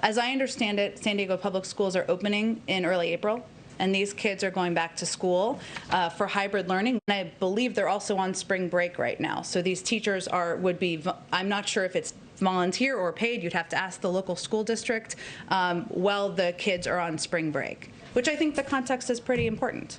As I understand it, San Diego public schools are opening in early April, and these kids are going back to school for hybrid learning. And I believe they're also on spring break right now. So these teachers would be, I'm not sure if it's volunteer or paid, you'd have to ask the local school district, while the kids are on spring break, which I think the context is pretty important.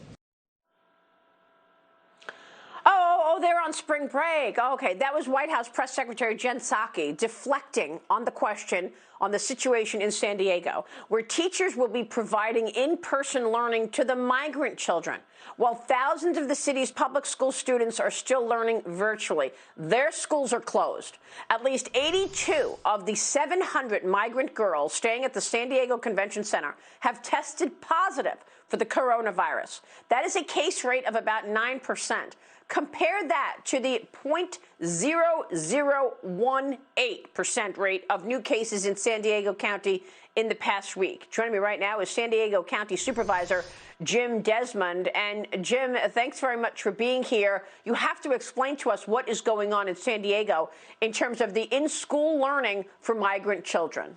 Oh, they're on spring break. Okay, that was White House Press Secretary Jen Psaki deflecting on the question on the situation in San Diego, where teachers will be providing in-person learning to the migrant children, while thousands of the city's public school students are still learning virtually. Their schools are closed. At least 82 of the 700 migrant girls staying at the San Diego Convention Center have tested positive for the coronavirus. That is a case rate of about 9%. Compare that to the 0.0018% rate of new cases in San Diego County in the past week. Joining me right now is San Diego County Supervisor Jim Desmond. And Jim, thanks very much for being here. You have to explain to us what is going on in San Diego in terms of the in-school learning for migrant children.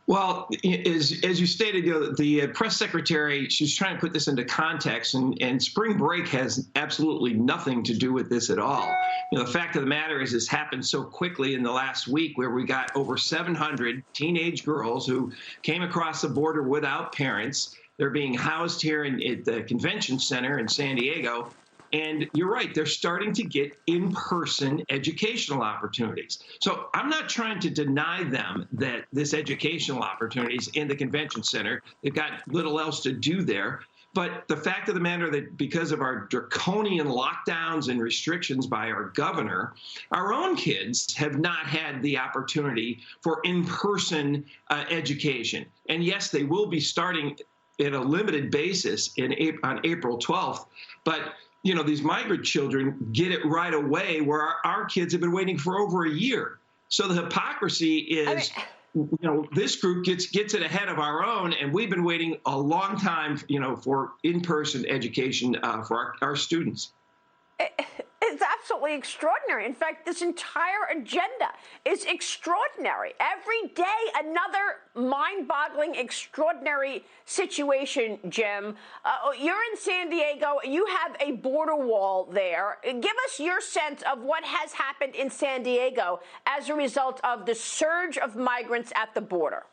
Well, as you stated, the press secretary, she's trying to put this into context, and spring break has absolutely nothing to do with this at all. The fact of the matter is this happened so quickly in the last week, where we got over 700 teenage girls who came across the border without parents. They're being housed here at the convention center in San Diego. And you're right, they're starting to get in-person educational opportunities. So I'm not trying to deny them that this educational opportunities in the convention center. They've got little else to do there. But the fact of the matter that because of our draconian lockdowns and restrictions by our governor, our own kids have not had the opportunity for in-person education. And yes, they will be starting at a limited basis on April 12th. But these migrant children get it right away, where our kids have been waiting for over a year. So the hypocrisy is, this group gets it ahead of our own, and we've been waiting a long time, for in-person education for our students. It's absolutely extraordinary. In fact, this entire agenda is extraordinary. Every day, another mind-boggling, extraordinary situation, Jim. You're in San Diego. You have a border wall there. Give us your sense of what has happened in San Diego as a result of the surge of migrants at the border.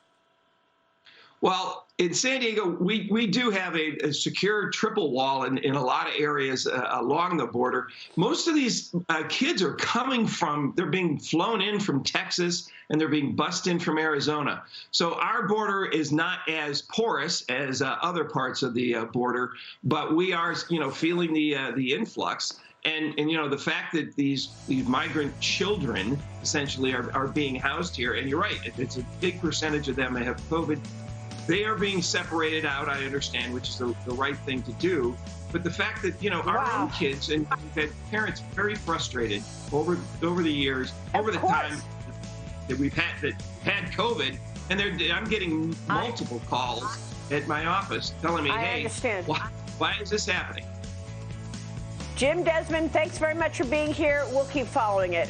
Well, in San Diego, we do have a secure triple wall in a lot of areas along the border. Most of these kids are they're being flown in from Texas, and they're being bussed in from Arizona. So our border is not as porous as other parts of the border, but we are, feeling the influx. And the fact that these migrant children essentially are being housed here, and you're right, it's a big percentage of them that have COVID. They are being separated out, I understand, which is the right thing to do. But the fact that, our own kids, and that parents very frustrated over the years, over the time that we've had COVID, and I'm getting multiple calls at my office telling me, hey, why is this happening? Jim Desmond, thanks very much for being here. We'll keep following it.